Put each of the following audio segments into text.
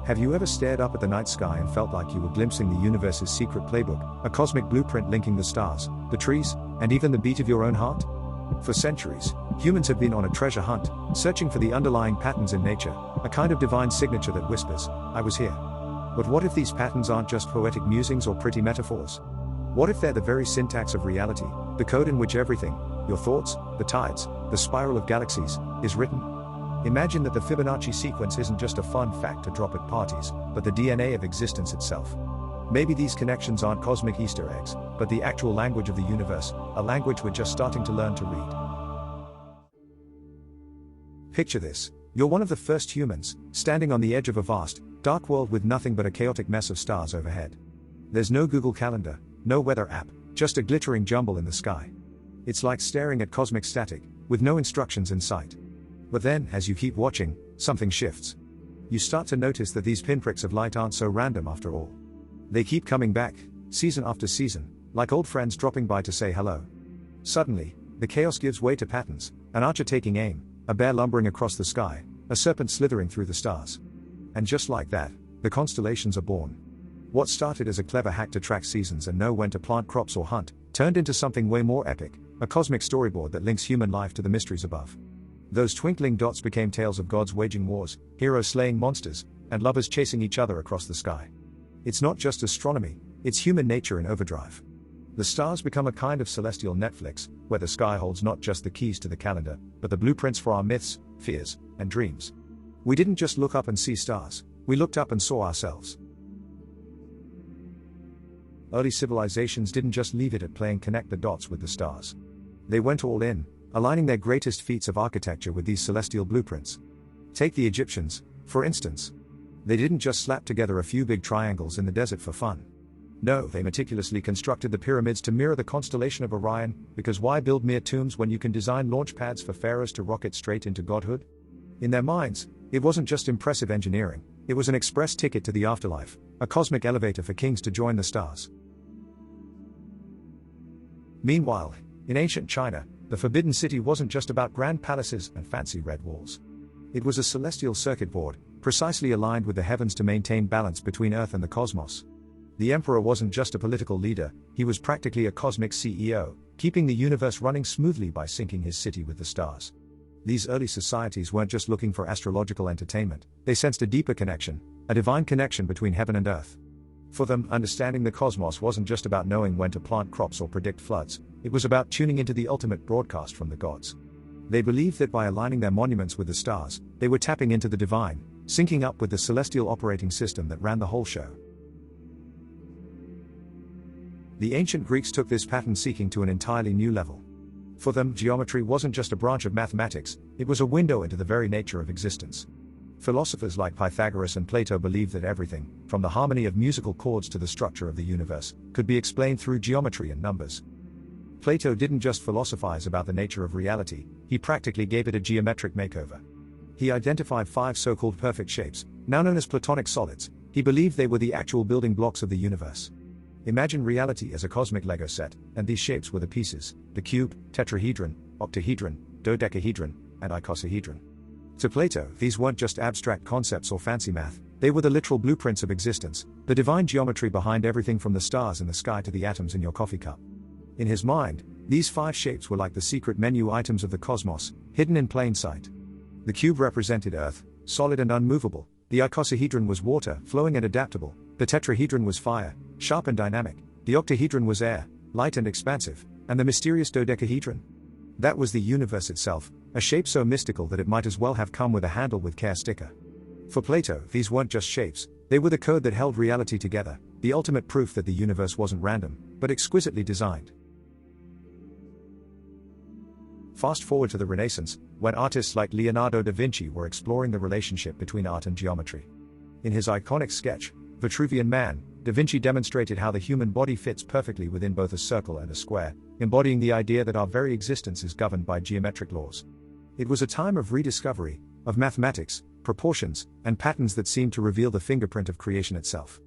Have you ever stared up at the night sky and felt like you were glimpsing the universe's secret playbook, a cosmic blueprint linking the stars, the trees, and even the beat of your own heart? For centuries, humans have been on a treasure hunt, searching for the underlying patterns in nature, a kind of divine signature that whispers, "I was here." But what if these patterns aren't just poetic musings or pretty metaphors? What if they're the very syntax of reality, the code in which everything, your thoughts, the tides, the spiral of galaxies, is written? Imagine that the Fibonacci sequence isn't just a fun fact to drop at parties, but the DNA of existence itself. Maybe these connections aren't cosmic Easter eggs, but the actual language of the universe, a language we're just starting to learn to read. Picture this: you're one of the first humans, standing on the edge of a vast, dark world with nothing but a chaotic mess of stars overhead. There's no Google Calendar, no weather app, just a glittering jumble in the sky. It's like staring at cosmic static, with no instructions in sight. But then, as you keep watching, something shifts. You start to notice that these pinpricks of light aren't so random after all. They keep coming back, season after season, like old friends dropping by to say hello. Suddenly, the chaos gives way to patterns: an archer taking aim, a bear lumbering across the sky, a serpent slithering through the stars. And just like that, the constellations are born. What started as a clever hack to track seasons and know when to plant crops or hunt, turned into something way more epic, a cosmic storyboard that links human life to the mysteries above. Those twinkling dots became tales of gods waging wars, heroes slaying monsters, and lovers chasing each other across the sky. It's not just astronomy, it's human nature in overdrive. The stars become a kind of celestial Netflix, where the sky holds not just the keys to the calendar, but the blueprints for our myths, fears, and dreams. We didn't just look up and see stars, we looked up and saw ourselves. Early civilizations didn't just leave it at playing connect the dots with the stars. They went all in, aligning their greatest feats of architecture with these celestial blueprints. Take the Egyptians, for instance. They didn't just slap together a few big triangles in the desert for fun. No, they meticulously constructed the pyramids to mirror the constellation of Orion, because why build mere tombs when you can design launch pads for pharaohs to rocket straight into godhood? In their minds, it wasn't just impressive engineering, it was an express ticket to the afterlife, a cosmic elevator for kings to join the stars. Meanwhile, in ancient China, the Forbidden City wasn't just about grand palaces and fancy red walls. It was a celestial circuit board, precisely aligned with the heavens to maintain balance between Earth and the cosmos. The emperor wasn't just a political leader, he was practically a cosmic CEO, keeping the universe running smoothly by syncing his city with the stars. These early societies weren't just looking for astrological entertainment, they sensed a deeper connection, a divine connection between heaven and earth. For them, understanding the cosmos wasn't just about knowing when to plant crops or predict floods, it was about tuning into the ultimate broadcast from the gods. They believed that by aligning their monuments with the stars, they were tapping into the divine, syncing up with the celestial operating system that ran the whole show. The ancient Greeks took this pattern seeking to an entirely new level. For them, geometry wasn't just a branch of mathematics, it was a window into the very nature of existence. Philosophers like Pythagoras and Plato believed that everything, from the harmony of musical chords to the structure of the universe, could be explained through geometry and numbers. Plato didn't just philosophize about the nature of reality, he practically gave it a geometric makeover. He identified 5 so-called perfect shapes, now known as Platonic solids. He believed they were the actual building blocks of the universe. Imagine reality as a cosmic Lego set, and these shapes were the pieces: the cube, tetrahedron, octahedron, dodecahedron, and icosahedron. To Plato, these weren't just abstract concepts or fancy math, they were the literal blueprints of existence, the divine geometry behind everything from the stars in the sky to the atoms in your coffee cup. In his mind, these 5 shapes were like the secret menu items of the cosmos, hidden in plain sight. The cube represented Earth, solid and unmovable; the icosahedron was water, flowing and adaptable; the tetrahedron was fire, sharp and dynamic; the octahedron was air, light and expansive; and the mysterious dodecahedron? That was the universe itself, a shape so mystical that it might as well have come with a handle with care sticker. For Plato, these weren't just shapes, they were the code that held reality together, the ultimate proof that the universe wasn't random, but exquisitely designed. Fast forward to the Renaissance, when artists like Leonardo da Vinci were exploring the relationship between art and geometry. In his iconic sketch, Vitruvian Man, Da Vinci demonstrated how the human body fits perfectly within both a circle and a square, embodying the idea that our very existence is governed by geometric laws. It was a time of rediscovery, of mathematics, proportions, and patterns that seemed to reveal the fingerprint of creation itself.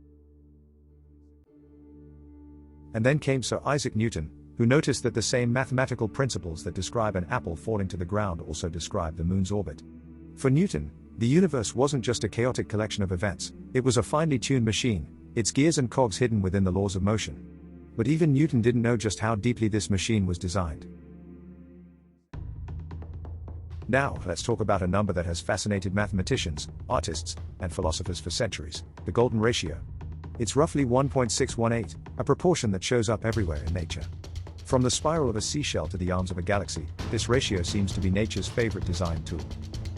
And then came Sir Isaac Newton, who noticed that the same mathematical principles that describe an apple falling to the ground also describe the moon's orbit. For Newton, The universe wasn't just a chaotic collection of events, it was a finely tuned machine, its gears and cogs hidden within the laws of motion. But even Newton didn't know just how deeply this machine was designed. Now, let's talk about a number that has fascinated mathematicians, artists, and philosophers for centuries: the golden ratio. It's roughly 1.618, a proportion that shows up everywhere in nature. From the spiral of a seashell to the arms of a galaxy, this ratio seems to be nature's favorite design tool.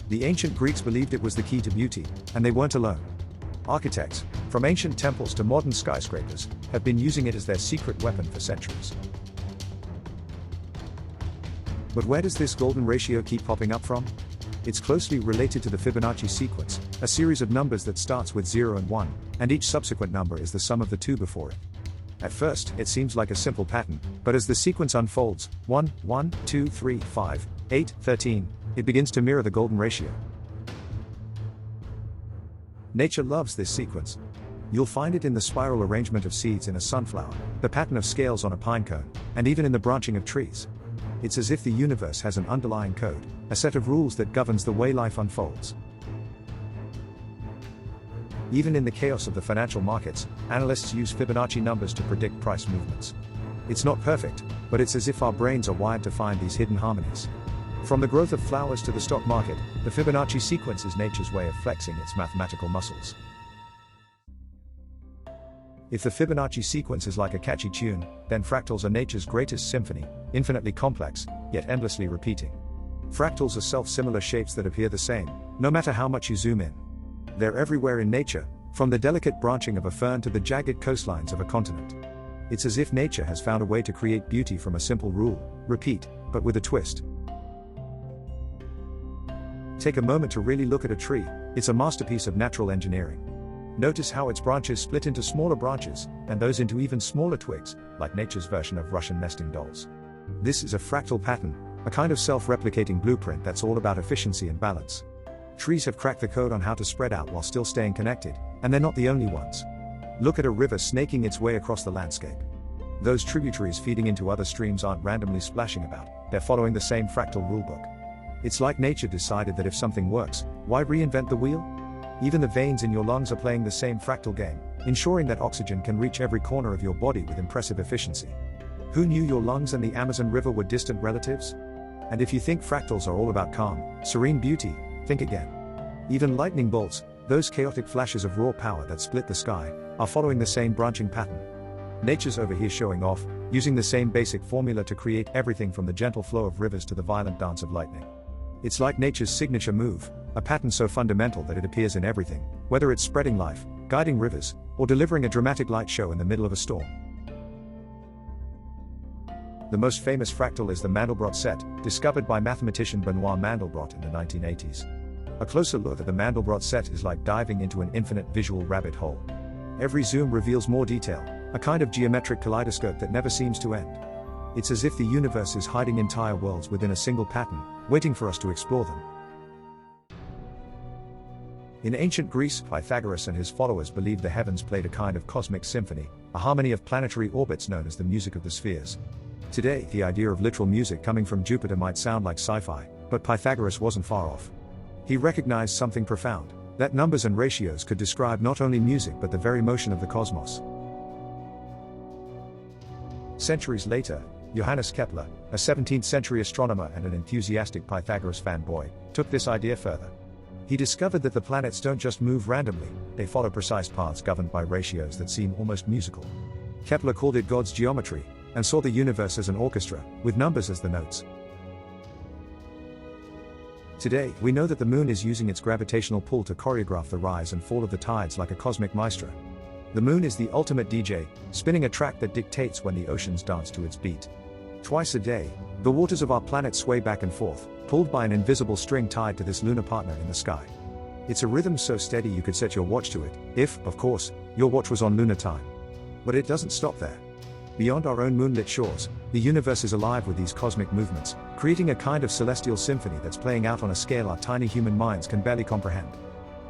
The ancient Greeks believed it was the key to beauty, and they weren't alone. Architects, from ancient temples to modern skyscrapers, have been using it as their secret weapon for centuries. But where does this golden ratio keep popping up from? It's closely related to the Fibonacci sequence, a series of numbers that starts with 0 and 1, and each subsequent number is the sum of the two before it. At first, it seems like a simple pattern, but as the sequence unfolds, 1, 1, 2, 3, 5, 8, 13, it begins to mirror the golden ratio. Nature loves this sequence. You'll find it in the spiral arrangement of seeds in a sunflower, the pattern of scales on a pine cone, and even in the branching of trees. It's as if the universe has an underlying code, a set of rules that governs the way life unfolds. Even in the chaos of the financial markets, analysts use Fibonacci numbers to predict price movements. It's not perfect, but it's as if our brains are wired to find these hidden harmonies. From the growth of flowers to the stock market, the Fibonacci sequence is nature's way of flexing its mathematical muscles. If the Fibonacci sequence is like a catchy tune, then fractals are nature's greatest symphony, infinitely complex, yet endlessly repeating. Fractals are self-similar shapes that appear the same, no matter how much you zoom in. They're everywhere in nature, from the delicate branching of a fern to the jagged coastlines of a continent. It's as if nature has found a way to create beauty from a simple rule: repeat, but with a twist. Take a moment to really look at a tree. It's a masterpiece of natural engineering. Notice how its branches split into smaller branches, and those into even smaller twigs, like nature's version of Russian nesting dolls. This is a fractal pattern, a kind of self-replicating blueprint that's all about efficiency and balance. Trees have cracked the code on how to spread out while still staying connected, and they're not the only ones. Look at a river snaking its way across the landscape. Those tributaries feeding into other streams aren't randomly splashing about, they're following the same fractal rulebook. It's like nature decided that if something works, why reinvent the wheel? Even the veins in your lungs are playing the same fractal game, ensuring that oxygen can reach every corner of your body with impressive efficiency. Who knew your lungs and the Amazon River were distant relatives? And if you think fractals are all about calm, serene beauty, think again. Even lightning bolts, those chaotic flashes of raw power that split the sky, are following the same branching pattern. Nature's over here showing off, using the same basic formula to create everything from the gentle flow of rivers to the violent dance of lightning. It's like nature's signature move, a pattern so fundamental that it appears in everything, whether it's spreading life, guiding rivers, or delivering a dramatic light show in the middle of a storm. The most famous fractal is the Mandelbrot set, discovered by mathematician Benoit Mandelbrot in the 1980s. A closer look at the Mandelbrot set is like diving into an infinite visual rabbit hole. Every zoom reveals more detail, a kind of geometric kaleidoscope that never seems to end. It's as if the universe is hiding entire worlds within a single pattern, waiting for us to explore them. In ancient Greece, Pythagoras and his followers believed the heavens played a kind of cosmic symphony, a harmony of planetary orbits known as the music of the spheres. Today, the idea of literal music coming from Jupiter might sound like sci-fi, but Pythagoras wasn't far off. He recognized something profound, that numbers and ratios could describe not only music but the very motion of the cosmos. Centuries later, Johannes Kepler, a 17th century astronomer and an enthusiastic Pythagoras fanboy, took this idea further. He discovered that the planets don't just move randomly, they follow precise paths governed by ratios that seem almost musical. Kepler called it God's geometry, and saw the universe as an orchestra, with numbers as the notes. Today, we know that the moon is using its gravitational pull to choreograph the rise and fall of the tides like a cosmic maestro. The moon is the ultimate DJ, spinning a track that dictates when the oceans dance to its beat. Twice a day, the waters of our planet sway back and forth, pulled by an invisible string tied to this lunar partner in the sky. It's a rhythm so steady you could set your watch to it, if, of course, your watch was on lunar time. But it doesn't stop there. Beyond our own moonlit shores, the universe is alive with these cosmic movements, creating a kind of celestial symphony that's playing out on a scale our tiny human minds can barely comprehend.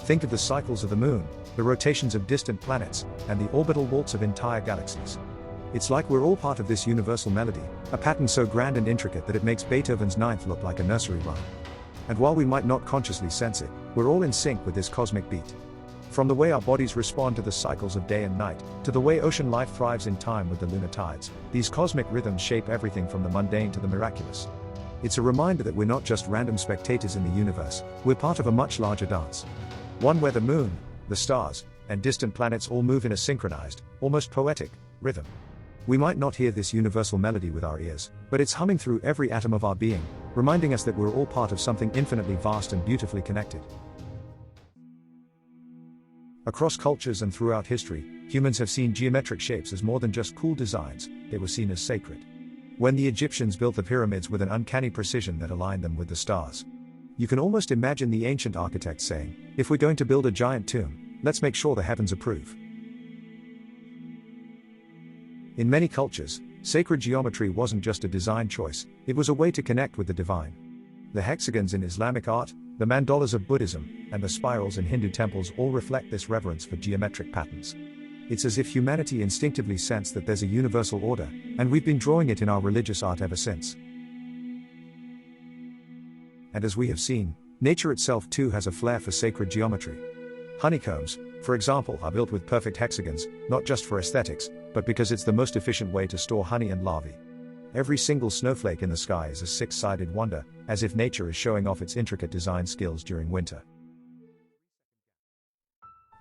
Think of the cycles of the moon, the rotations of distant planets, and the orbital waltz of entire galaxies. It's like we're all part of this universal melody, a pattern so grand and intricate that it makes Beethoven's Ninth look like a nursery rhyme. And while we might not consciously sense it, we're all in sync with this cosmic beat. From the way our bodies respond to the cycles of day and night, to the way ocean life thrives in time with the lunar tides, these cosmic rhythms shape everything from the mundane to the miraculous. It's a reminder that we're not just random spectators in the universe, we're part of a much larger dance. One where the moon, the stars, and distant planets all move in a synchronized, almost poetic, rhythm. We might not hear this universal melody with our ears, but it's humming through every atom of our being, reminding us that we're all part of something infinitely vast and beautifully connected. Across cultures and throughout history, humans have seen geometric shapes as more than just cool designs, they were seen as sacred. When the Egyptians built the pyramids with an uncanny precision that aligned them with the stars, you can almost imagine the ancient architects saying, "If we're going to build a giant tomb, let's make sure the heavens approve." In many cultures, sacred geometry wasn't just a design choice, it was a way to connect with the divine. The hexagons in Islamic art, the mandalas of Buddhism, and the spirals in Hindu temples all reflect this reverence for geometric patterns. It's as if humanity instinctively sensed that there's a universal order, and we've been drawing it in our religious art ever since. And as we have seen, nature itself too has a flair for sacred geometry. Honeycombs, for example, are built with perfect hexagons, not just for aesthetics, but because it's the most efficient way to store honey and larvae. Every single snowflake in the sky is a six-sided wonder, as if nature is showing off its intricate design skills during winter.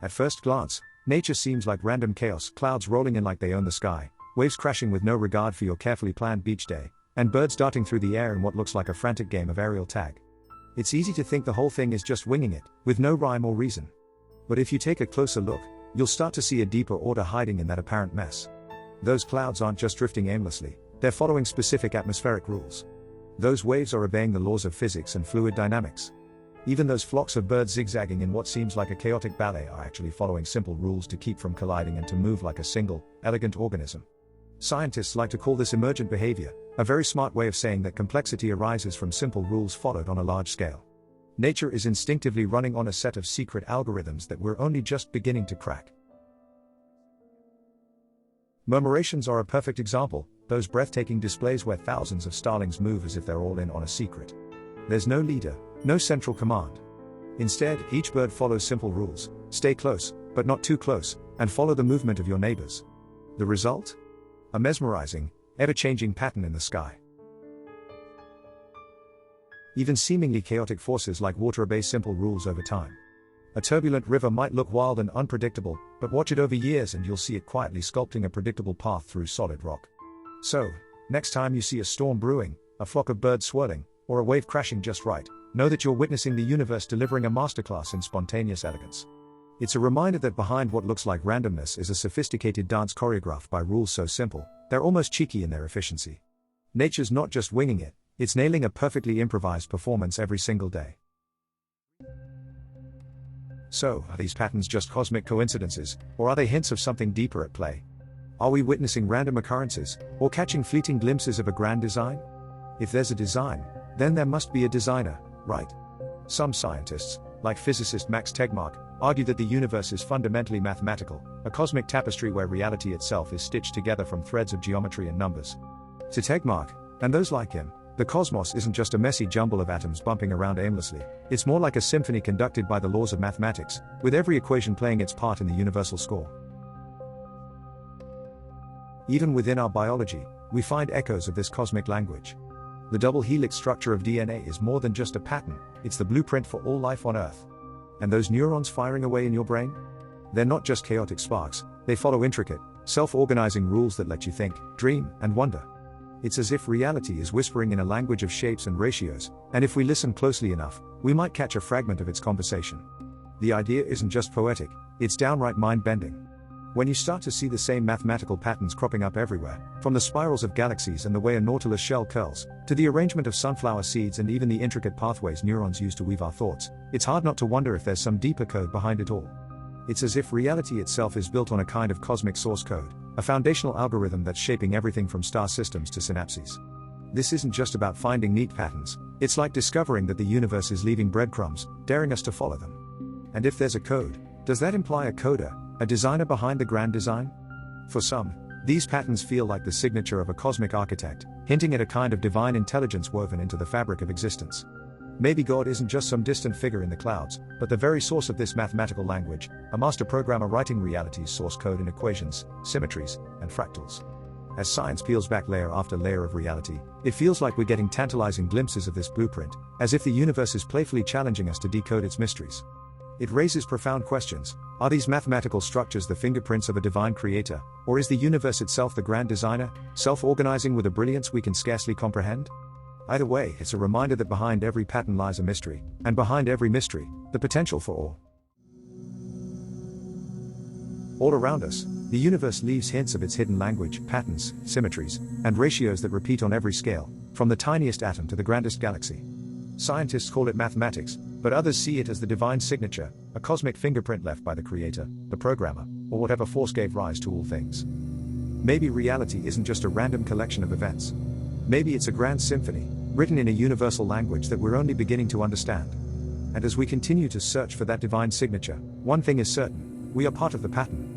At first glance, nature seems like random chaos, clouds rolling in like they own the sky, waves crashing with no regard for your carefully planned beach day, and birds darting through the air in what looks like a frantic game of aerial tag. It's easy to think the whole thing is just winging it, with no rhyme or reason. But if you take a closer look, you'll start to see a deeper order hiding in that apparent mess. Those clouds aren't just drifting aimlessly, they're following specific atmospheric rules. Those waves are obeying the laws of physics and fluid dynamics. Even those flocks of birds zigzagging in what seems like a chaotic ballet are actually following simple rules to keep from colliding and to move like a single, elegant organism. Scientists like to call this emergent behavior, a very smart way of saying that complexity arises from simple rules followed on a large scale. Nature is instinctively running on a set of secret algorithms that we're only just beginning to crack. Murmurations are a perfect example, those breathtaking displays where thousands of starlings move as if they're all in on a secret. There's no leader, no central command. Instead, each bird follows simple rules: stay close, but not too close, and follow the movement of your neighbors. The result? A mesmerizing, ever-changing pattern in the sky. Even seemingly chaotic forces like water obey simple rules over time. A turbulent river might look wild and unpredictable, but watch it over years and you'll see it quietly sculpting a predictable path through solid rock. So, next time you see a storm brewing, a flock of birds swirling, or a wave crashing just right, know that you're witnessing the universe delivering a masterclass in spontaneous elegance. It's a reminder that behind what looks like randomness is a sophisticated dance choreographed by rules so simple, they're almost cheeky in their efficiency. Nature's not just winging it, it's nailing a perfectly improvised performance every single day. So, are these patterns just cosmic coincidences, or are they hints of something deeper at play? Are we witnessing random occurrences, or catching fleeting glimpses of a grand design? If there's a design, then there must be a designer, right? Some scientists, like physicist Max Tegmark, argue that the universe is fundamentally mathematical, a cosmic tapestry where reality itself is stitched together from threads of geometry and numbers. To Tegmark, and those like him, the cosmos isn't just a messy jumble of atoms bumping around aimlessly, it's more like a symphony conducted by the laws of mathematics, with every equation playing its part in the universal score. Even within our biology, we find echoes of this cosmic language. The double helix structure of DNA is more than just a pattern, it's the blueprint for all life on Earth. And those neurons firing away in your brain? They're not just chaotic sparks, they follow intricate, self-organizing rules that let you think, dream, and wonder. It's as if reality is whispering in a language of shapes and ratios, and if we listen closely enough, we might catch a fragment of its conversation. The idea isn't just poetic, it's downright mind-bending. When you start to see the same mathematical patterns cropping up everywhere, from the spirals of galaxies and the way a nautilus shell curls, to the arrangement of sunflower seeds and even the intricate pathways neurons use to weave our thoughts, it's hard not to wonder if there's some deeper code behind it all. It's as if reality itself is built on a kind of cosmic source code, a foundational algorithm that's shaping everything from star systems to synapses. This isn't just about finding neat patterns, it's like discovering that the universe is leaving breadcrumbs, daring us to follow them. And if there's a code, does that imply a coder, a designer behind the grand design? For some, these patterns feel like the signature of a cosmic architect, hinting at a kind of divine intelligence woven into the fabric of existence. Maybe God isn't just some distant figure in the clouds, but the very source of this mathematical language, a master programmer writing reality's source code in equations, symmetries, and fractals. As science peels back layer after layer of reality, it feels like we're getting tantalizing glimpses of this blueprint, as if the universe is playfully challenging us to decode its mysteries. It raises profound questions. Are these mathematical structures the fingerprints of a divine creator, or is the universe itself the grand designer, self-organizing with a brilliance we can scarcely comprehend? Either way, it's a reminder that behind every pattern lies a mystery, and behind every mystery, the potential for awe. All around us, the universe leaves hints of its hidden language, patterns, symmetries, and ratios that repeat on every scale, from the tiniest atom to the grandest galaxy. Scientists call it mathematics, but others see it as the divine signature, a cosmic fingerprint left by the creator, the programmer, or whatever force gave rise to all things. Maybe reality isn't just a random collection of events. Maybe it's a grand symphony, written in a universal language that we're only beginning to understand. And as we continue to search for that divine signature, one thing is certain: we are part of the pattern.